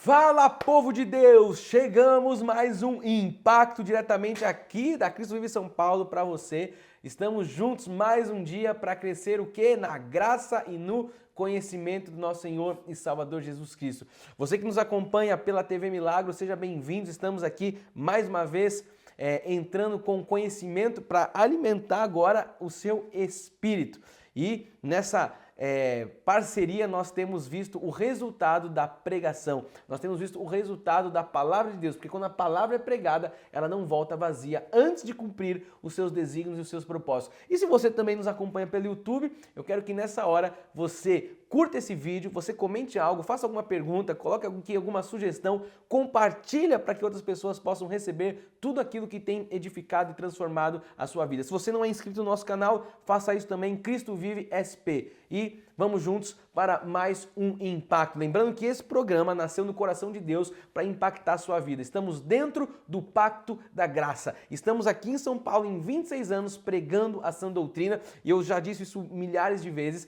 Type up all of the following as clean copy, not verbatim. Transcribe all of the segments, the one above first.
Fala, povo de Deus! Chegamos mais um impacto diretamente aqui da Cristo Vive São Paulo para você. Estamos juntos mais um dia para crescer o quê? Na graça e no conhecimento do nosso Senhor e Salvador Jesus Cristo. Você que nos acompanha pela TV Milagro, seja bem-vindo. Estamos aqui mais uma vez entrando com conhecimento para alimentar agora o seu espírito. E nessa parceria nós temos visto o resultado da pregação, nós temos visto o resultado da palavra de Deus, porque quando a palavra é pregada, ela não volta vazia antes de cumprir os seus desígnios e os seus propósitos. E se você também nos acompanha pelo YouTube, eu quero que nessa hora você curta esse vídeo, você comente algo, faça alguma pergunta, coloque aqui alguma sugestão, compartilha para que outras pessoas possam receber tudo aquilo que tem edificado e transformado a sua vida. Se você não é inscrito no nosso canal, faça isso também, Cristo Vive SP. E vamos juntos para mais um impacto. Lembrando que esse programa nasceu no coração de Deus para impactar a sua vida. Estamos dentro do Pacto da Graça. Estamos aqui em São Paulo em 26 anos pregando a sã doutrina e eu já disse isso milhares de vezes.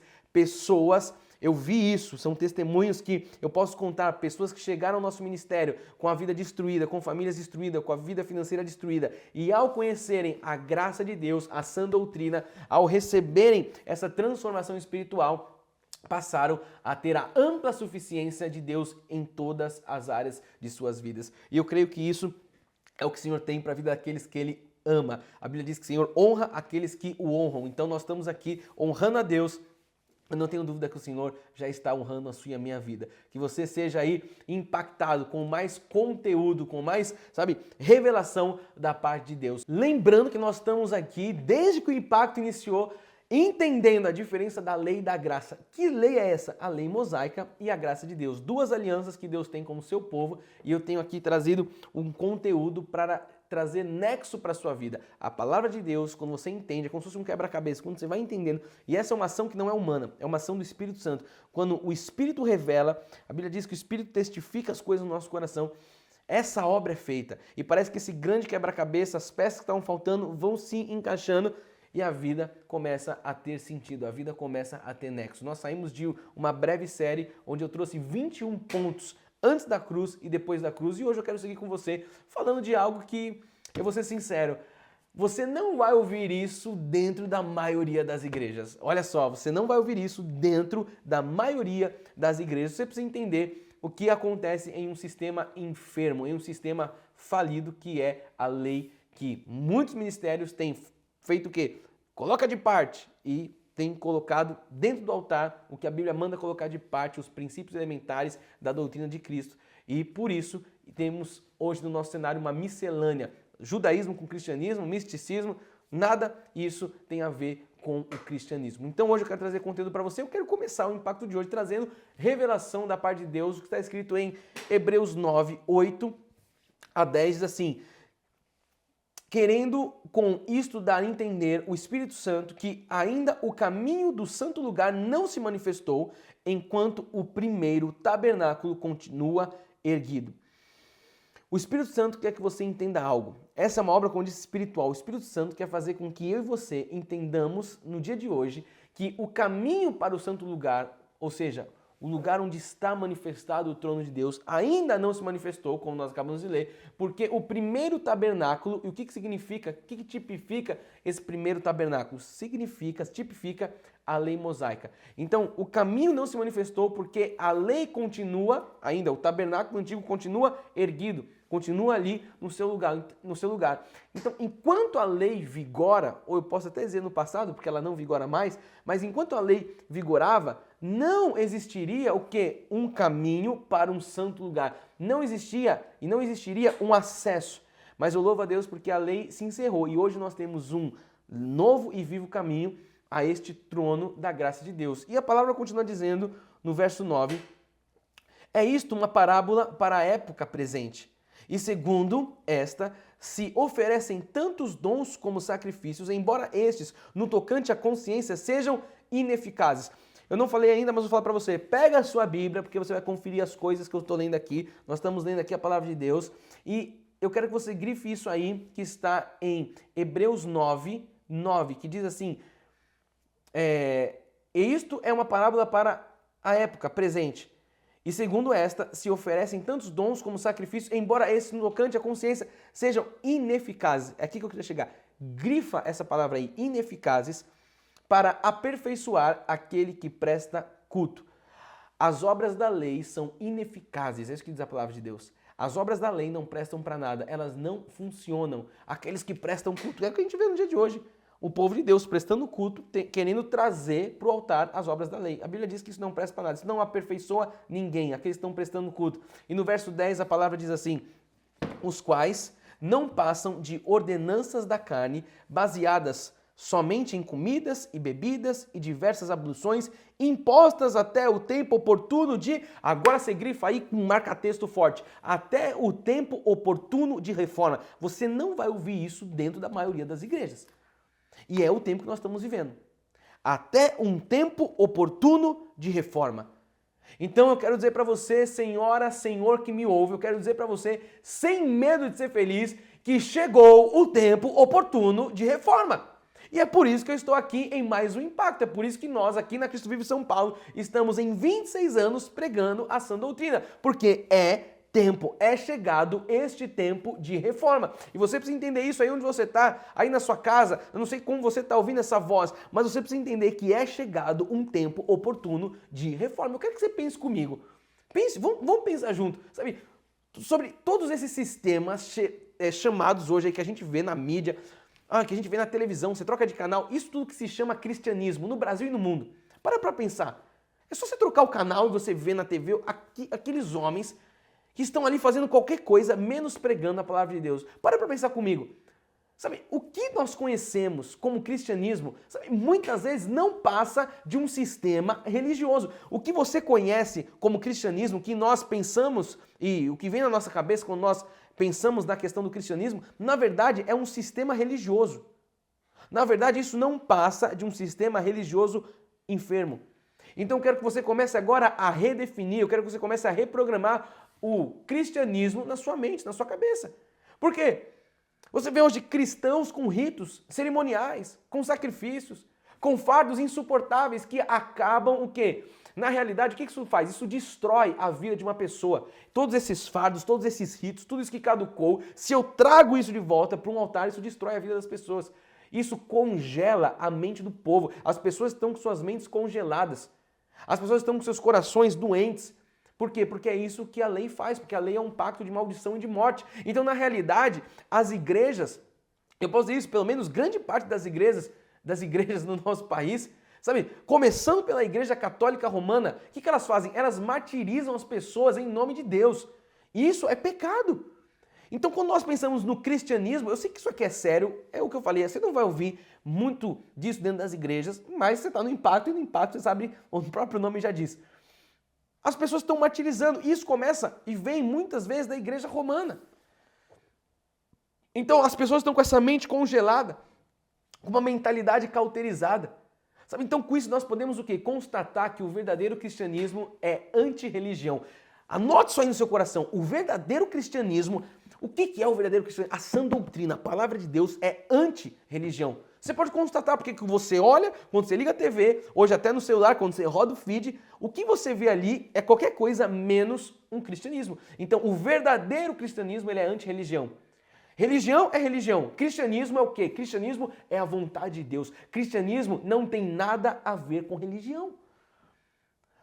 Eu vi isso, são testemunhos que eu posso contar, pessoas que chegaram ao nosso ministério com a vida destruída, com famílias destruídas, com a vida financeira destruída, e ao conhecerem a graça de Deus, a sã doutrina, ao receberem essa transformação espiritual, passaram a ter a ampla suficiência de Deus em todas as áreas de suas vidas. E eu creio que isso é o que o Senhor tem para a vida daqueles que Ele ama. A Bíblia diz que o Senhor honra aqueles que o honram. Então nós estamos aqui honrando a Deus. Eu não tenho dúvida que o Senhor já está honrando a sua e a minha vida. Que você seja aí impactado com mais conteúdo, com mais, revelação da parte de Deus. Lembrando que nós estamos aqui, desde que o impacto iniciou, entendendo a diferença da lei e da graça. Que lei é essa? A lei mosaica e a graça de Deus. Duas alianças que Deus tem com o seu povo. E eu tenho aqui trazido um conteúdo para trazer nexo para a sua vida. A palavra de Deus, quando você entende, é como se fosse um quebra-cabeça, quando você vai entendendo. E essa é uma ação que não é humana, é uma ação do Espírito Santo. Quando o Espírito revela, a Bíblia diz que o Espírito testifica as coisas no nosso coração. Essa obra é feita. E parece que esse grande quebra-cabeça, as peças que estavam faltando, vão se encaixando e a vida começa a ter sentido, a vida começa a ter nexo. Nós saímos de uma breve série onde eu trouxe 21 pontos antes da cruz e depois da cruz. E hoje eu quero seguir com você falando de algo que, eu vou ser sincero, você não vai ouvir isso dentro da maioria das igrejas. Olha só, você não vai ouvir isso dentro da maioria das igrejas. Você precisa entender o que acontece em um sistema enfermo, em um sistema falido, que é a lei que muitos ministérios têm feito o quê? Coloca de parte e tem colocado dentro do altar o que a Bíblia manda colocar de parte, os princípios elementares da doutrina de Cristo. E por isso temos hoje no nosso cenário uma miscelânea. Judaísmo com cristianismo, misticismo, nada isso tem a ver com o cristianismo. Então hoje eu quero trazer conteúdo para você. Eu quero começar o impacto de hoje trazendo revelação da parte de Deus, o que está escrito em Hebreus 9, 8 a 10, diz assim: querendo com isto dar a entender o Espírito Santo que ainda o caminho do santo lugar não se manifestou, enquanto o primeiro tabernáculo continua erguido. O Espírito Santo quer que você entenda algo. Essa é uma obra, como disse, espiritual. O Espírito Santo quer fazer com que eu e você entendamos no dia de hoje que o caminho para o santo lugar, ou seja, o lugar onde está manifestado o trono de Deus, ainda não se manifestou, como nós acabamos de ler, porque o primeiro tabernáculo, e o que significa, o que tipifica esse primeiro tabernáculo? Tipifica a lei mosaica. Então, o caminho não se manifestou porque a lei continua, ainda o tabernáculo antigo continua erguido, continua ali no seu lugar. Então, enquanto a lei vigora, ou eu posso até dizer no passado, porque ela não vigora mais, mas enquanto a lei vigorava, não existiria o quê? Um caminho para um santo lugar. Não existia e não existiria um acesso. Mas eu louvo a Deus porque a lei se encerrou e hoje nós temos um novo e vivo caminho a este trono da graça de Deus. E a palavra continua dizendo no verso 9: é isto uma parábola para a época presente. E segundo esta, se oferecem tantos dons como sacrifícios, embora estes, no tocante à consciência, sejam ineficazes. Eu não falei ainda, mas vou falar para você. Pega a sua Bíblia, porque você vai conferir as coisas que eu estou lendo aqui. Nós estamos lendo aqui a palavra de Deus. E eu quero que você grife isso aí, que está em Hebreus 9, 9, que diz assim: e isto é uma parábola para a época presente. E segundo esta, se oferecem tantos dons como sacrifícios, embora esses, no tocante à consciência, sejam ineficazes. É aqui que eu queria chegar. Grifa essa palavra aí, ineficazes, para aperfeiçoar aquele que presta culto. As obras da lei são ineficazes, é isso que diz a palavra de Deus. As obras da lei não prestam para nada, elas não funcionam. Aqueles que prestam culto, é o que a gente vê no dia de hoje. O povo de Deus prestando culto, querendo trazer para o altar as obras da lei. A Bíblia diz que isso não presta para nada, isso não aperfeiçoa ninguém, aqueles que estão prestando culto. E no verso 10 a palavra diz assim, os quais não passam de ordenanças da carne, baseadas somente em comidas e bebidas e diversas abluções, impostas até o tempo oportuno de, agora você grifa aí com um marca-texto forte, até o tempo oportuno de reforma. Você não vai ouvir isso dentro da maioria das igrejas. E é o tempo que nós estamos vivendo. Até um tempo oportuno de reforma. Então eu quero dizer para você, senhora, senhor que me ouve, eu quero dizer para você, sem medo de ser feliz, que chegou o tempo oportuno de reforma. E é por isso que eu estou aqui em mais um Impacto. É por isso que nós aqui na Cristo Vive São Paulo estamos em 26 anos pregando a sã doutrina. Porque é chegado este tempo de reforma. E você precisa entender isso aí onde você está, aí na sua casa, eu não sei como você está ouvindo essa voz, mas você precisa entender que é chegado um tempo oportuno de reforma. Eu quero que você pense comigo. Pense, vamos pensar junto, sabe, sobre todos esses sistemas chamados hoje aí que a gente vê na mídia, que a gente vê na televisão, você troca de canal, isso tudo que se chama cristianismo no Brasil e no mundo. Para pensar. É só você trocar o canal e você vê na TV aqueles homens que estão ali fazendo qualquer coisa, menos pregando a palavra de Deus. Para pensar comigo. Sabe, o que nós conhecemos como cristianismo, sabe, muitas vezes não passa de um sistema religioso. O que você conhece como cristianismo, o que nós pensamos e o que vem na nossa cabeça quando nós pensamos na questão do cristianismo, na verdade é um sistema religioso. Na verdade, isso não passa de um sistema religioso enfermo. Então eu quero que você comece agora a redefinir, eu quero que você comece a reprogramar o cristianismo na sua mente, na sua cabeça. Por quê? Você vê hoje cristãos com ritos cerimoniais, com sacrifícios, com fardos insuportáveis que acabam o quê? Na realidade, o que isso faz? Isso destrói a vida de uma pessoa. Todos esses fardos, todos esses ritos, tudo isso que caducou, se eu trago isso de volta para um altar, isso destrói a vida das pessoas. Isso congela a mente do povo. As pessoas estão com suas mentes congeladas. As pessoas estão com seus corações doentes. Por quê? Porque é isso que a lei faz, porque a lei é um pacto de maldição e de morte. Então, na realidade, as igrejas, eu posso dizer isso, pelo menos grande parte das igrejas no nosso país, sabe, começando pela Igreja Católica Romana, o que elas fazem? Elas martirizam as pessoas em nome de Deus. E isso é pecado. Então, quando nós pensamos no cristianismo, eu sei que isso aqui é sério, é o que eu falei, você não vai ouvir muito disso dentro das igrejas, mas você está no Impacto, e no Impacto, você sabe, o próprio nome já diz. As pessoas estão martirizando, e isso começa e vem muitas vezes da Igreja Romana. Então, as pessoas estão com essa mente congelada, com uma mentalidade cauterizada. Sabe? Então, com isso, nós podemos o quê? Constatar que o verdadeiro cristianismo é anti-religião. Anote isso aí no seu coração. O verdadeiro cristianismo, o que é o verdadeiro cristianismo? A sã doutrina, a palavra de Deus é anti-religião. Você pode constatar porque que você olha, quando você liga a TV, hoje até no celular, quando você roda o feed, o que você vê ali é qualquer coisa menos um cristianismo. Então, o verdadeiro cristianismo ele é anti-religião. Religião é religião. Cristianismo é o quê? Cristianismo é a vontade de Deus. Cristianismo não tem nada a ver com religião.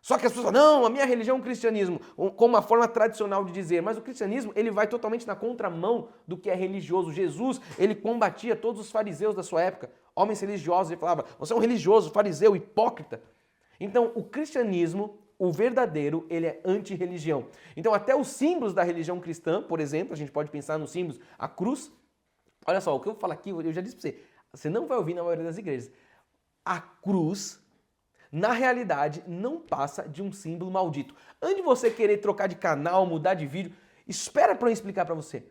Só que as pessoas falam, não, a minha religião é o cristianismo, como uma forma tradicional de dizer, mas o cristianismo ele vai totalmente na contramão do que é religioso. Jesus, ele combatia todos os fariseus da sua época, homens religiosos, ele falava, você é um religioso, fariseu, hipócrita. Então, o cristianismo, o verdadeiro, ele é anti-religião. Então, até os símbolos da religião cristã, por exemplo, a gente pode pensar nos símbolos, a cruz, olha só, o que eu vou falar aqui, eu já disse para você não vai ouvir na maioria das igrejas, a cruz, na realidade, não passa de um símbolo maldito. Antes de você querer trocar de canal, mudar de vídeo, espera para eu explicar para você.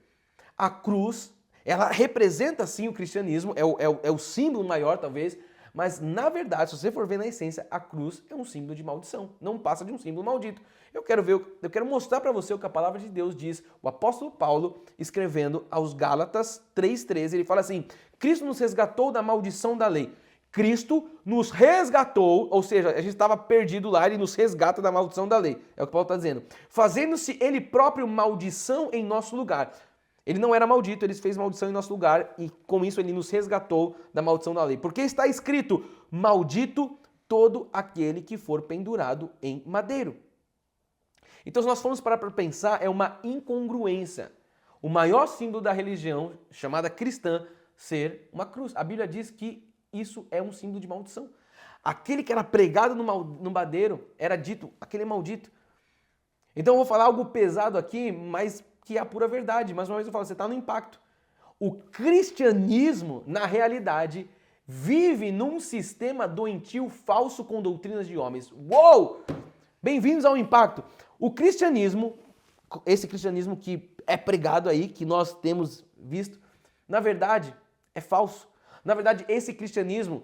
A cruz, ela representa sim o cristianismo, é o símbolo maior talvez, mas na verdade, se você for ver na essência, a cruz é um símbolo de maldição, não passa de um símbolo maldito. Eu quero mostrar para você o que a palavra de Deus diz. O apóstolo Paulo, escrevendo aos Gálatas 3,13, ele fala assim, Cristo nos resgatou da maldição da lei. Cristo nos resgatou, ou seja, a gente estava perdido lá, ele nos resgata da maldição da lei. É o que Paulo está dizendo. Fazendo-se ele próprio maldição em nosso lugar. Ele não era maldito, ele fez maldição em nosso lugar e com isso ele nos resgatou da maldição da lei. Porque está escrito, maldito todo aquele que for pendurado em madeiro. Então, se nós formos parar para pensar, é uma incongruência. O maior símbolo da religião, chamada cristã, ser uma cruz. A Bíblia diz que isso é um símbolo de maldição. Aquele que era pregado no madeiro era dito, aquele é maldito. Então eu vou falar algo pesado aqui, mas que é a pura verdade. Mais uma vez eu falo, você está no impacto. O cristianismo, na realidade, vive num sistema doentio falso com doutrinas de homens. Uou! Bem-vindos ao impacto. O cristianismo, esse cristianismo que é pregado aí, que nós temos visto, na verdade, é falso. Na verdade, esse cristianismo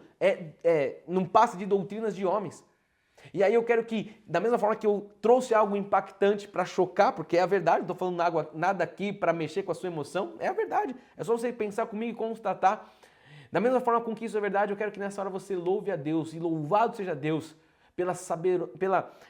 não passa de doutrinas de homens. E aí eu quero que, da mesma forma que eu trouxe algo impactante para chocar, porque é a verdade, não estou falando nada aqui para mexer com a sua emoção, é a verdade. É só você pensar comigo e constatar. Da mesma forma com que isso é verdade, eu quero que nessa hora você louve a Deus, e louvado seja Deus pela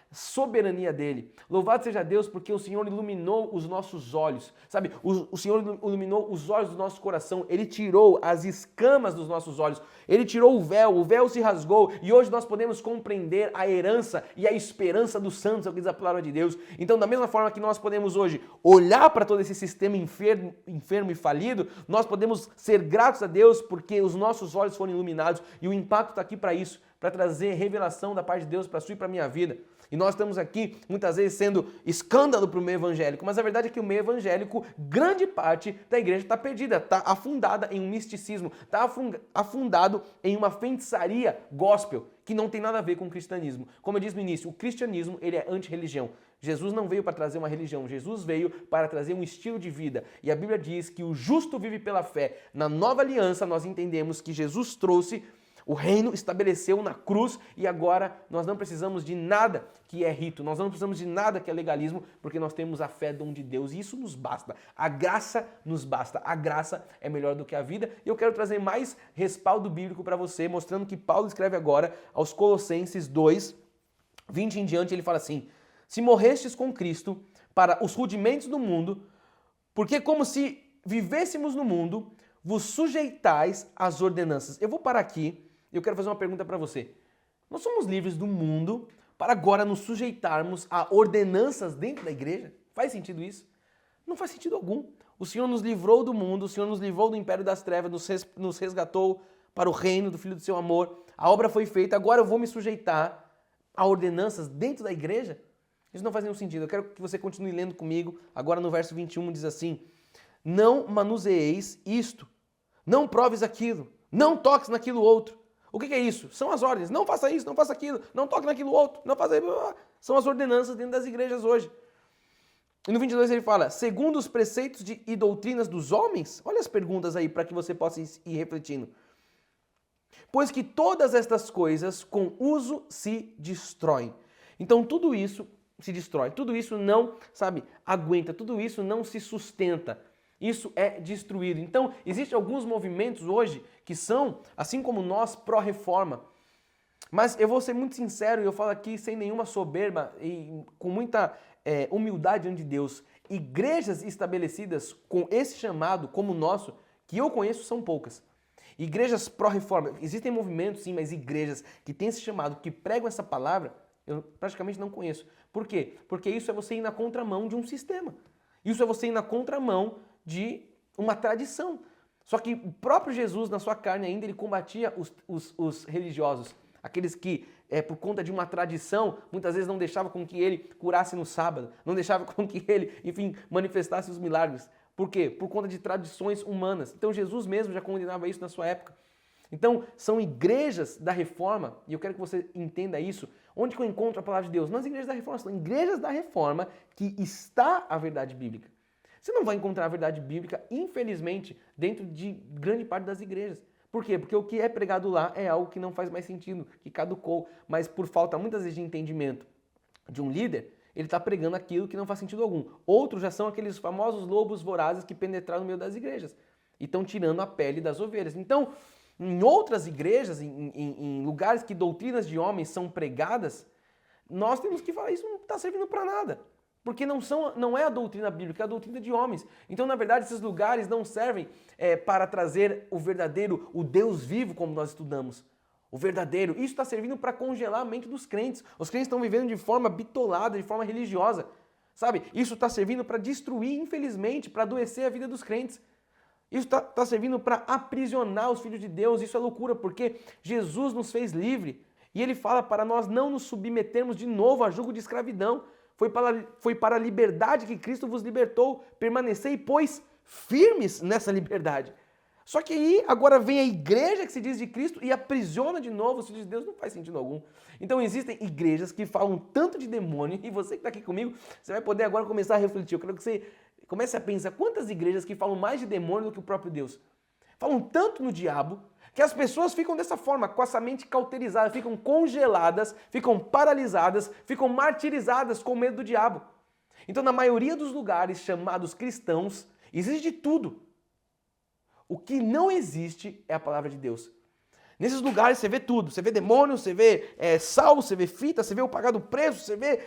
soberania dele. Louvado seja Deus porque o Senhor iluminou os nossos olhos, sabe? O Senhor iluminou os olhos do nosso coração, Ele tirou as escamas dos nossos olhos, Ele tirou o véu se rasgou e hoje nós podemos compreender a herança e a esperança dos santos, é o que diz a palavra de Deus. Então, da mesma forma que nós podemos hoje olhar para todo esse sistema enfermo e falido, nós podemos ser gratos a Deus porque os nossos olhos foram iluminados e o impacto está aqui para isso, para trazer revelação da parte de Deus para a sua e para a minha vida. E nós estamos aqui, muitas vezes, sendo escândalo para o meio evangélico, mas a verdade é que o meio evangélico, grande parte da igreja está perdida, está afundada em um misticismo, está afundado em uma feitiçaria gospel, que não tem nada a ver com o cristianismo. Como eu disse no início, o cristianismo ele é anti-religião. Jesus não veio para trazer uma religião, Jesus veio para trazer um estilo de vida. E a Bíblia diz que o justo vive pela fé. Na nova aliança, nós entendemos que Jesus trouxe o reino, estabeleceu na cruz e agora nós não precisamos de nada que é rito, nós não precisamos de nada que é legalismo, porque nós temos a fé dom de Deus e isso nos basta. A graça nos basta, a graça é melhor do que a vida. E eu quero trazer mais respaldo bíblico para você, mostrando que Paulo escreve agora aos Colossenses 2, 20 em diante, ele fala assim: se morrestes com Cristo para os rudimentos do mundo, porque como se vivêssemos no mundo, vos sujeitais às ordenanças. Eu vou parar aqui. Eu quero fazer uma pergunta para você. Nós somos livres do mundo para agora nos sujeitarmos a ordenanças dentro da igreja? Faz sentido isso? Não faz sentido algum. O Senhor nos livrou do mundo, o Senhor nos livrou do império das trevas, nos resgatou para o reino do Filho do seu amor. A obra foi feita, agora eu vou me sujeitar a ordenanças dentro da igreja? Isso não faz nenhum sentido. Eu quero que você continue lendo comigo. Agora no verso 21 diz assim: não manuseeis isto, não proves aquilo, não toques naquilo outro. O que é isso? São as ordens. Não faça isso, não faça aquilo, não toque naquilo outro, não faça isso. São as ordenanças dentro das igrejas hoje. E no 22 ele fala, segundo os preceitos e doutrinas dos homens? Olha as perguntas aí para que você possa ir refletindo. Pois que todas estas coisas com uso se destroem. Então tudo isso se destrói, tudo isso não, aguenta, tudo isso não se sustenta. Isso é destruído. Então, existem alguns movimentos hoje que são, assim como nós, pró-reforma. Mas eu vou ser muito sincero e eu falo aqui sem nenhuma soberba e com muita humildade diante de Deus. Igrejas estabelecidas com esse chamado, como o nosso, que eu conheço, são poucas. Igrejas pró-reforma. Existem movimentos, sim, mas igrejas que têm esse chamado, que pregam essa palavra, eu praticamente não conheço. Por quê? Porque isso é você ir na contramão de um sistema. Isso é você ir na contramão de uma tradição. Só que o próprio Jesus, na sua carne ainda, ele combatia os religiosos. Aqueles que, por conta de uma tradição, muitas vezes não deixavam com que ele curasse no sábado, não deixavam com que ele, enfim, manifestasse os milagres. Por quê? Por conta de tradições humanas. Então Jesus mesmo já condenava isso na sua época. Então, são igrejas da reforma, e eu quero que você entenda isso. Onde que eu encontro a palavra de Deus? Nas igrejas da reforma. São igrejas da reforma que está a verdade bíblica. Você não vai encontrar a verdade bíblica, infelizmente, dentro de grande parte das igrejas. Por quê? Porque o que é pregado lá é algo que não faz mais sentido, que caducou, mas por falta muitas vezes de entendimento de um líder, ele está pregando aquilo que não faz sentido algum. Outros já são aqueles famosos lobos vorazes que penetraram no meio das igrejas e estão tirando a pele das ovelhas. Então, em outras igrejas, em lugares que doutrinas de homens são pregadas, nós temos que falar, isso não está servindo para nada. Porque não é a doutrina bíblica, é a doutrina de homens. Então, na verdade, esses lugares não servem para trazer o verdadeiro, o Deus vivo, como nós estudamos. O verdadeiro. Isso está servindo para congelar a mente dos crentes. Os crentes estão vivendo de forma bitolada, de forma religiosa. Sabe? Isso está servindo para destruir, infelizmente, para adoecer a vida dos crentes. Isso está servindo para aprisionar os filhos de Deus. Isso é loucura, porque Jesus nos fez livre. E ele fala para nós não nos submetermos de novo a jugo de escravidão. Foi para a liberdade que Cristo vos libertou. Permanecei, pois, firmes nessa liberdade. Só que aí agora vem a igreja que se diz de Cristo e aprisiona de novo os filhos de Deus. Não faz sentido algum. Então existem igrejas que falam tanto de demônio, e você que está aqui comigo, você vai poder agora começar a refletir. Eu quero que você comece a pensar quantas igrejas que falam mais de demônio do que o próprio Deus. Falam tanto no diabo que as pessoas ficam dessa forma, com essa mente cauterizada, ficam congeladas, ficam paralisadas, ficam martirizadas com medo do diabo. Então na maioria dos lugares chamados cristãos, existe de tudo. O que não existe é a palavra de Deus. Nesses lugares você vê tudo, você vê demônio, você vê sal, você vê fita, você vê o pagado preço, você vê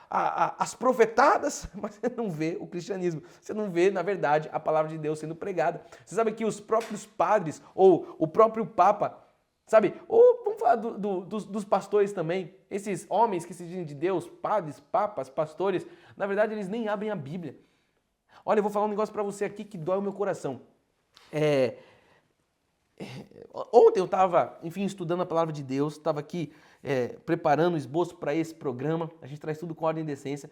as profetadas, mas você não vê o cristianismo. Você não vê, na verdade, a palavra de Deus sendo pregada. Você sabe que os próprios padres, ou o próprio Papa, sabe? Ou vamos falar dos pastores também, esses homens que se dizem de Deus, padres, papas, pastores, na verdade eles nem abrem a Bíblia. Olha, eu vou falar um negócio para você aqui que dói o meu coração. Ontem eu estava, enfim, estudando a palavra de Deus, estava aqui preparando o esboço para esse programa, a gente traz tudo com ordem e decência,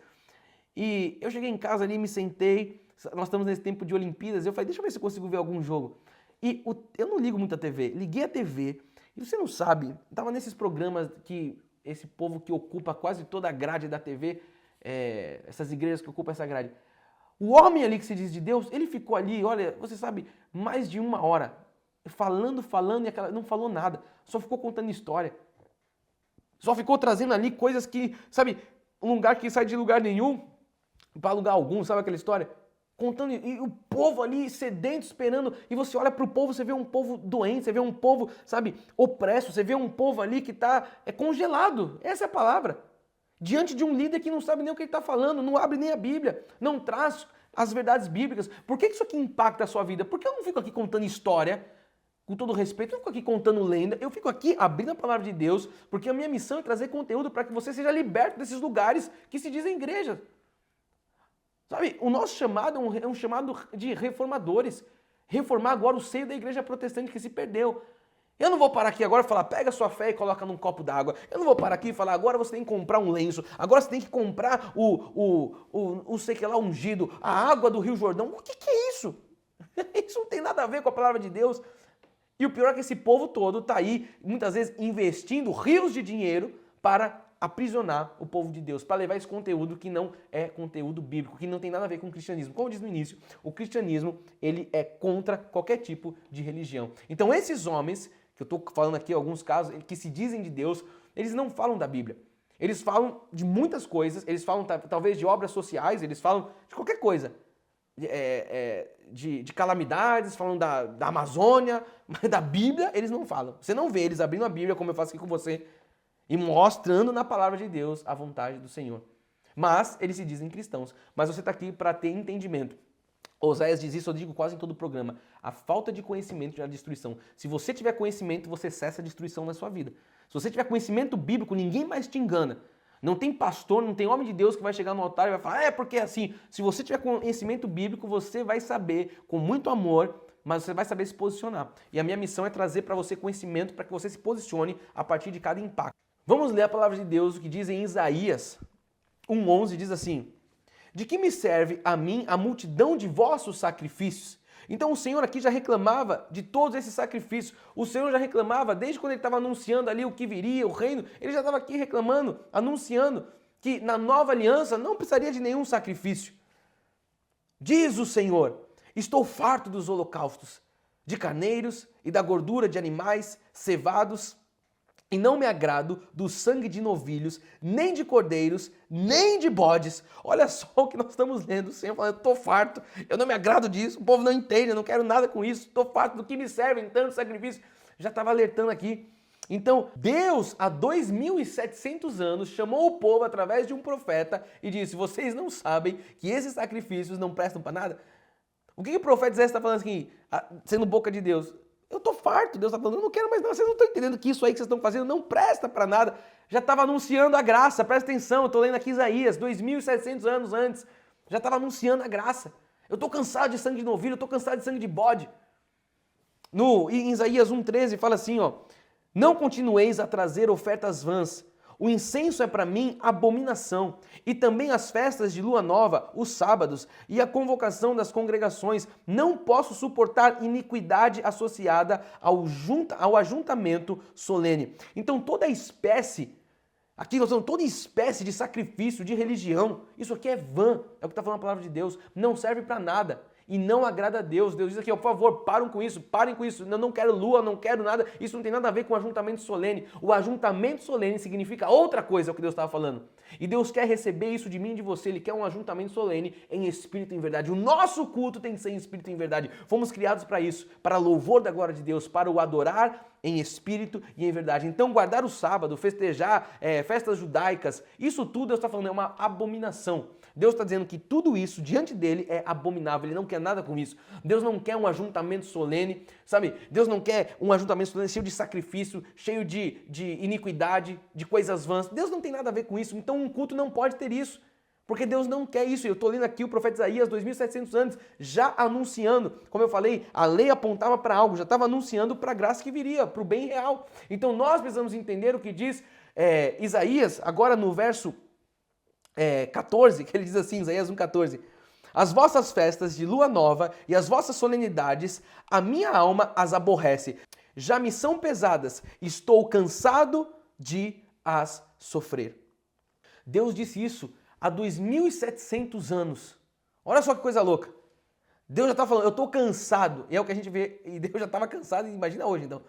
e eu cheguei em casa ali, me sentei, nós estamos nesse tempo de Olimpíadas, eu falei, deixa eu ver se eu consigo ver algum jogo. E eu não ligo muito a TV, liguei a TV, e você não sabe, estava nesses programas que esse povo que ocupa quase toda a grade da TV, essas igrejas que ocupam essa grade, o homem ali que se diz de Deus, ele ficou ali, olha, você sabe, mais de 1 hora, falando, e não falou nada, só ficou contando história. Só ficou trazendo ali coisas que, sabe, um lugar que sai de lugar nenhum para lugar algum, sabe aquela história? Contando, e o povo ali sedento, esperando, e você olha para o povo, você vê um povo doente, você vê um povo, sabe, opresso, você vê um povo ali que está congelado, essa é a palavra. Diante de um líder que não sabe nem o que ele está falando, não abre nem a Bíblia, não traz as verdades bíblicas. Por que isso aqui impacta a sua vida? Porque eu não fico aqui contando história, com todo respeito, eu não fico aqui contando lenda, eu fico aqui abrindo a palavra de Deus, porque a minha missão é trazer conteúdo para que você seja liberto desses lugares que se dizem igrejas. Sabe, o nosso chamado é um chamado de reformadores. Reformar agora o seio da igreja protestante que se perdeu. Eu não vou parar aqui agora e falar, pega a sua fé e coloca num copo d'água. Eu não vou parar aqui e falar, agora você tem que comprar um lenço, agora você tem que comprar o sei que lá ungido, a água do Rio Jordão. O que é isso? Isso não tem nada a ver com a palavra de Deus. E o pior é que esse povo todo está aí, muitas vezes, investindo rios de dinheiro para aprisionar o povo de Deus, para levar esse conteúdo que não é conteúdo bíblico, que não tem nada a ver com o cristianismo. Como eu disse no início, o cristianismo ele é contra qualquer tipo de religião. Então esses homens, que eu estou falando aqui alguns casos, que se dizem de Deus, eles não falam da Bíblia. Eles falam de muitas coisas, eles falam talvez de obras sociais, eles falam de qualquer coisa. De calamidades, falam da Amazônia, mas da Bíblia eles não falam. Você não vê eles abrindo a Bíblia, como eu faço aqui com você, e mostrando na palavra de Deus a vontade do Senhor. Mas eles se dizem cristãos. Mas você está aqui para ter entendimento. Oséias diz isso, eu digo quase em todo o programa. A falta de conhecimento gera destruição. Se você tiver conhecimento, você cessa a destruição na sua vida. Se você tiver conhecimento bíblico, ninguém mais te engana. Não tem pastor, não tem homem de Deus que vai chegar no altar e vai falar, porque é assim. Se você tiver conhecimento bíblico, você vai saber, com muito amor, mas você vai saber se posicionar. E a minha missão é trazer para você conhecimento para que você se posicione a partir de cada impacto. Vamos ler a palavra de Deus, o que diz em Isaías 1:11, diz assim: de que me serve a mim a multidão de vossos sacrifícios? Então o Senhor aqui já reclamava de todos esses sacrifícios. O Senhor já reclamava desde quando ele estava anunciando ali o que viria, o reino. Ele já estava aqui reclamando, anunciando que na nova aliança não precisaria de nenhum sacrifício. Diz o Senhor: estou farto dos holocaustos, de carneiros e da gordura de animais cevados, e não me agrado do sangue de novilhos, nem de cordeiros, nem de bodes. Olha só o que nós estamos lendo. O Senhor falando, estou farto, eu não me agrado disso, o povo não entende, eu não quero nada com isso, estou farto do que me servem tantos sacrifícios. Já estava alertando aqui. Então, Deus, há 2.700 anos, chamou o povo através de um profeta e disse, vocês não sabem que esses sacrifícios não prestam para nada? O que o profeta Isaías está falando aqui, sendo boca de Deus? Eu estou farto, Deus está falando, eu não quero mais nada, vocês não estão entendendo que isso aí que vocês estão fazendo não presta para nada. Já estava anunciando a graça, presta atenção, eu estou lendo aqui Isaías, 2.700 anos antes, já estava anunciando a graça. Eu estou cansado de sangue de novilho, eu estou cansado de sangue de bode. Em Isaías 1,13 fala assim, ó, não continueis a trazer ofertas vãs, o incenso é para mim abominação, e também as festas de lua nova, os sábados e a convocação das congregações. Não posso suportar iniquidade associada ao ajuntamento solene. Então toda espécie, aqui nós temos toda espécie de sacrifício, de religião, isso aqui é vã, é o que está falando a palavra de Deus, não serve para nada. E não agrada a Deus. Deus diz aqui, ó, por favor, parem com isso, eu não quero lua, não quero nada, isso não tem nada a ver com o ajuntamento solene. O ajuntamento solene significa outra coisa, é o que Deus estava falando. E Deus quer receber isso de mim e de você, Ele quer um ajuntamento solene em espírito e em verdade. O nosso culto tem que ser em espírito e em verdade. Fomos criados para isso, para louvor da glória de Deus, para o adorar em espírito e em verdade. Então guardar o sábado, festejar festas judaicas, isso tudo Deus está falando é uma abominação. Deus está dizendo que tudo isso diante dele é abominável, ele não quer nada com isso. Deus não quer um ajuntamento solene, sabe? Deus não quer um ajuntamento solene cheio de sacrifício, cheio de iniquidade, de coisas vãs. Deus não tem nada a ver com isso, então um culto não pode ter isso. Porque Deus não quer isso. Eu estou lendo aqui o profeta Isaías, 2.700 anos, já anunciando. Como eu falei, a lei apontava para algo, já estava anunciando para a graça que viria, para o bem real. Então nós precisamos entender o que diz Isaías, agora no verso 14, que ele diz assim, Isaías 1,14. As vossas festas de lua nova e as vossas solenidades, a minha alma as aborrece. Já me são pesadas, estou cansado de as sofrer. Deus disse isso há 2.700 anos. Olha só que coisa louca. Deus já está falando, eu estou cansado. E é o que a gente vê, e Deus já estava cansado, imagina hoje então.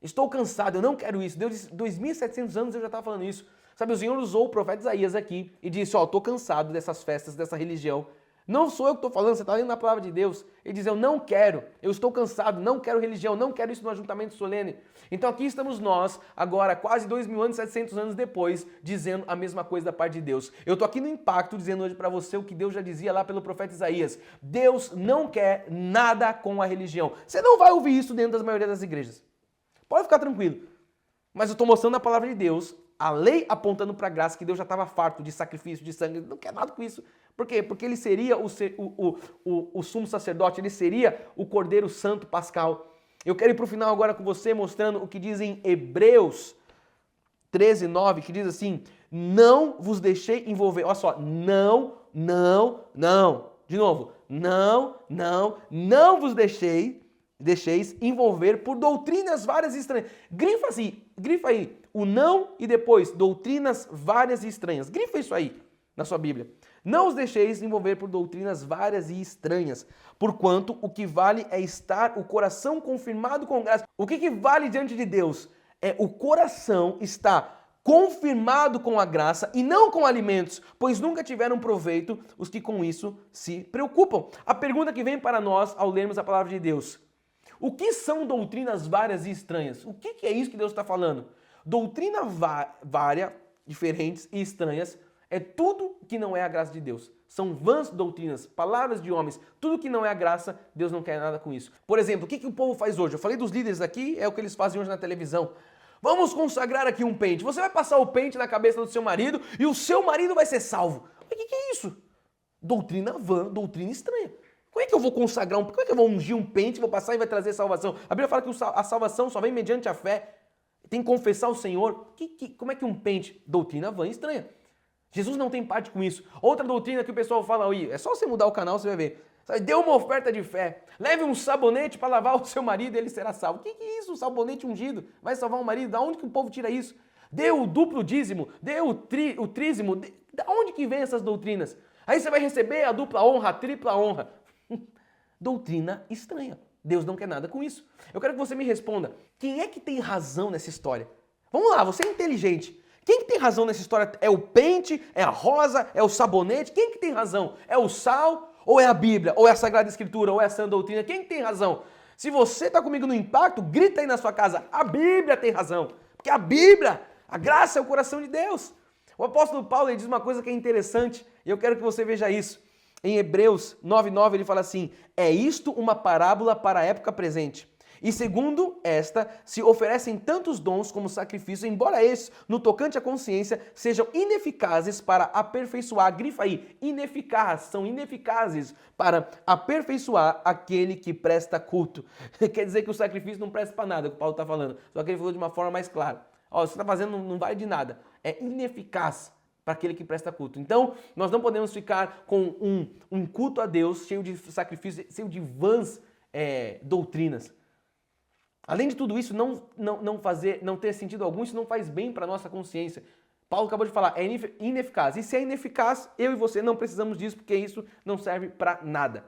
Estou cansado, eu não quero isso. Deus disse, 2.700 anos Deus já estava falando isso. Sabe, o Senhor usou o profeta Isaías aqui e disse, ó, estou cansado dessas festas, dessa religião. Não sou eu que estou falando, você está lendo na palavra de Deus. Ele diz, eu não quero, eu estou cansado, não quero religião, não quero isso no ajuntamento solene. Então aqui estamos nós, agora quase 2.700 anos depois, dizendo a mesma coisa da parte de Deus. Eu estou aqui no Impacto dizendo hoje para você o que Deus já dizia lá pelo profeta Isaías. Deus não quer nada com a religião. Você não vai ouvir isso dentro da maioria das igrejas. Pode ficar tranquilo. Mas eu estou mostrando a palavra de Deus, a lei apontando para a graça, que Deus já estava farto de sacrifício, de sangue, não quer nada com isso. Por quê? Porque ele seria o sumo sacerdote, ele seria o Cordeiro Santo Pascal. Eu quero ir para o final agora com você, mostrando o que diz em Hebreus 13:9, que diz assim, não vos deixei envolver, olha só, não, de novo, não vos deixeis envolver por doutrinas várias e estranhas. Grifa aí, o não e depois doutrinas várias e estranhas. Grifa isso aí na sua Bíblia. Não os deixeis envolver por doutrinas várias e estranhas, porquanto o que vale é estar o coração confirmado com graça. O que vale diante de Deus é o coração estar confirmado com a graça e não com alimentos, pois nunca tiveram proveito os que com isso se preocupam. A pergunta que vem para nós ao lermos a palavra de Deus: o que são doutrinas várias e estranhas? O que é isso que Deus está falando? Doutrina vária, diferentes e estranhas é tudo que não é a graça de Deus. São vãs doutrinas, palavras de homens, tudo que não é a graça, Deus não quer nada com isso. Por exemplo, o que o povo faz hoje? Eu falei dos líderes aqui, é o que eles fazem hoje na televisão. Vamos consagrar aqui um pente. Você vai passar o pente na cabeça do seu marido e o seu marido vai ser salvo. O que é isso? Doutrina vã, doutrina estranha. Como é que eu vou consagrar como é que eu vou ungir um pente, vou passar e vai trazer salvação? A Bíblia fala que a salvação só vem mediante a fé. Tem que confessar o Senhor. Como é que um pente? Doutrina vã e estranha. Jesus não tem parte com isso. Outra doutrina que o pessoal fala, é só você mudar o canal, você vai ver. Dê uma oferta de fé. Leve um sabonete para lavar o seu marido e ele será salvo. O que é isso? Sabonete ungido? Vai salvar o marido? Da onde que o povo tira isso? Dê o duplo dízimo, dê o trízimo. Da onde que vem essas doutrinas? Aí você vai receber a dupla honra, a tripla honra. Doutrina estranha. Deus não quer nada com isso. Eu quero que você me responda. Quem é que tem razão nessa história? Vamos lá, você é inteligente. Quem que tem razão nessa história? É o pente? É a rosa? É o sabonete? Quem que tem razão? É o sal? Ou é a Bíblia? Ou é a Sagrada Escritura? Ou é a sã doutrina? Quem que tem razão? Se você está comigo no impacto, grita aí na sua casa, a Bíblia tem razão. Porque a Bíblia, a graça é o coração de Deus. O apóstolo Paulo ele diz uma coisa que é interessante, e eu quero que você veja isso. Em Hebreus 9:9 ele fala assim, é isto uma parábola para a época presente. E segundo esta, se oferecem tantos dons como sacrifício, embora esses, no tocante à consciência, sejam ineficazes para aperfeiçoar, grifa aí, ineficaz, são ineficazes para aperfeiçoar aquele que presta culto. Quer dizer que o sacrifício não presta para nada, é o que o Paulo está falando, só que ele falou de uma forma mais clara. Ó, o que você está fazendo não vale de nada, é ineficaz para aquele que presta culto. Então, nós não podemos ficar com um culto a Deus cheio de sacrifícios, cheio de vãs doutrinas. Além de tudo isso, não ter sentido algum, isso não faz bem para a nossa consciência. Paulo acabou de falar, é ineficaz. E se é ineficaz, eu e você não precisamos disso, porque isso não serve para nada.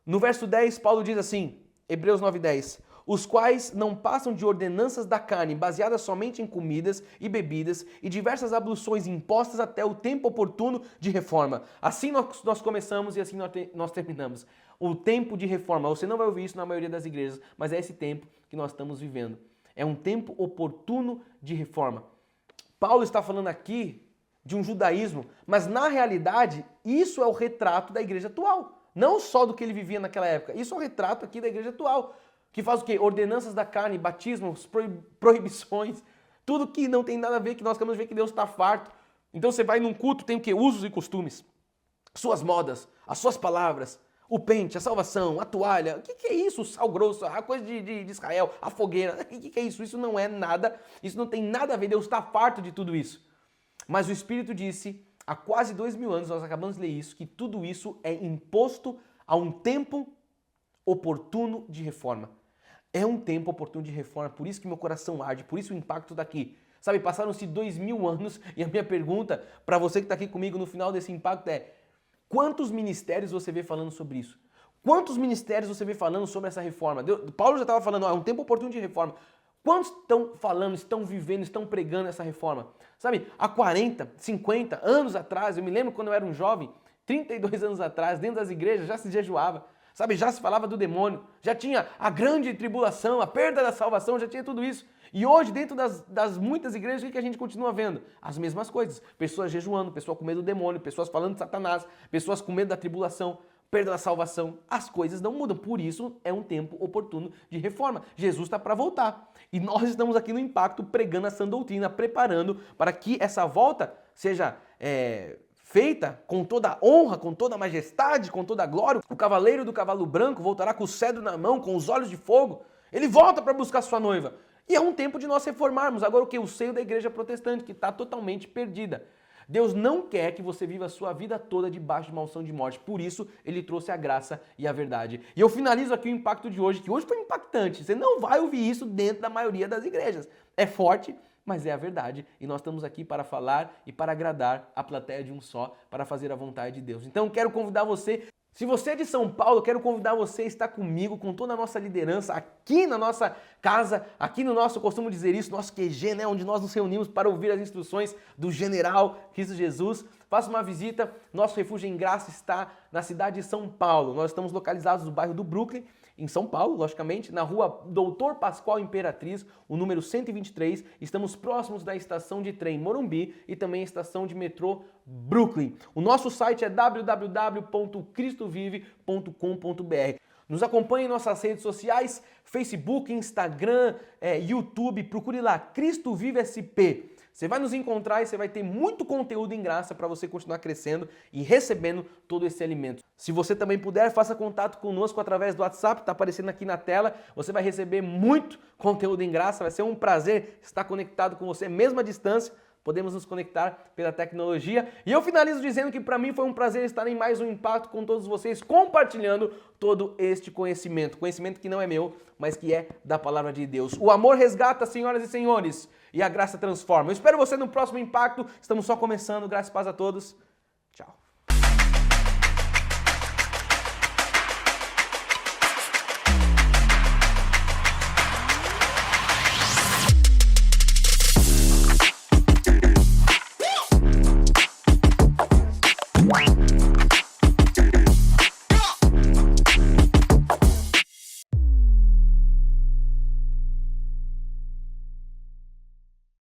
No verso 10, Paulo diz assim, Hebreus 9:10, os quais não passam de ordenanças da carne, baseadas somente em comidas e bebidas e diversas abluções impostas até o tempo oportuno de reforma. Assim nós começamos e assim nós terminamos. O tempo de reforma, você não vai ouvir isso na maioria das igrejas, mas é esse tempo que nós estamos vivendo. É um tempo oportuno de reforma. Paulo está falando aqui de um judaísmo, mas na realidade isso é o retrato da igreja atual. Não só do que ele vivia naquela época, isso é o retrato aqui da igreja atual. Que faz o quê? Ordenanças da carne, batismos, proibições, tudo que não tem nada a ver, que nós queremos ver que Deus está farto. Então você vai num culto, tem o quê? Usos e costumes, suas modas, as suas palavras, o pente, a salvação, a toalha. O que é isso? O sal grosso, a coisa de Israel, a fogueira. O que é isso? Isso não é nada, isso não tem nada a ver, Deus está farto de tudo isso. Mas o Espírito disse, há quase 2000 anos, nós acabamos de ler isso, que tudo isso é imposto a um tempo oportuno de reforma. É um tempo oportuno de reforma, por isso que meu coração arde, por isso o impacto daqui. Sabe, passaram-se 2000 anos e a minha pergunta para você que está aqui comigo no final desse impacto é: quantos ministérios você vê falando sobre isso? Quantos ministérios você vê falando sobre essa reforma? Paulo já estava falando, é um tempo oportuno de reforma. Quantos estão falando, estão vivendo, estão pregando essa reforma? Sabe, há 40, 50 anos atrás, eu me lembro quando eu era um jovem, 32 anos atrás, dentro das igrejas já se jejuava. Sabe, já se falava do demônio, já tinha a grande tribulação, a perda da salvação, já tinha tudo isso. E hoje, dentro das muitas igrejas, o que a gente continua vendo? As mesmas coisas. Pessoas jejuando, pessoas com medo do demônio, pessoas falando de Satanás, pessoas com medo da tribulação, perda da salvação. As coisas não mudam. Por isso, é um tempo oportuno de reforma. Jesus está para voltar. E nós estamos aqui no Impacto pregando a sã doutrina, preparando para que essa volta seja feita com toda a honra, com toda a majestade, com toda a glória. O cavaleiro do cavalo branco voltará com o cedro na mão, com os olhos de fogo. Ele volta para buscar sua noiva. E é um tempo de nós reformarmos. Agora o que? O seio da igreja protestante, que está totalmente perdida. Deus não quer que você viva a sua vida toda debaixo de maldição de morte. Por isso, Ele trouxe a graça e a verdade. E eu finalizo aqui o impacto de hoje, que hoje foi impactante. Você não vai ouvir isso dentro da maioria das igrejas. É forte, mas é a verdade. E nós estamos aqui para falar e para agradar a plateia de um só, para fazer a vontade de Deus. Então, quero convidar você. Se você é de São Paulo, eu quero convidar você a estar comigo, com toda a nossa liderança, aqui na nossa casa, aqui no nosso, eu costumo dizer isso, nosso QG, né, onde nós nos reunimos para ouvir as instruções do general Cristo Jesus. Faça uma visita, nosso refúgio em graça está na cidade de São Paulo. Nós estamos localizados no bairro do Brooklyn, em São Paulo, logicamente, na rua Doutor Pascoal Imperatriz, o número 123. Estamos próximos da estação de trem Morumbi e também a estação de metrô Brooklyn. O nosso site é www.cristovive.com.br. Nos acompanhe em nossas redes sociais, Facebook, Instagram, YouTube. Procure lá, Cristo Vive SP. Você vai nos encontrar e você vai ter muito conteúdo em graça para você continuar crescendo e recebendo todo esse alimento. Se você também puder, faça contato conosco através do WhatsApp, está aparecendo aqui na tela. Você vai receber muito conteúdo em graça, vai ser um prazer estar conectado com você, mesmo à distância. Podemos nos conectar pela tecnologia. E eu finalizo dizendo que para mim foi um prazer estar em mais um Impacto com todos vocês, compartilhando todo este conhecimento. Conhecimento que não é meu, mas que é da palavra de Deus. O amor resgata, senhoras e senhores, e a graça transforma. Eu espero você no próximo Impacto. Estamos só começando. Graças e paz a todos.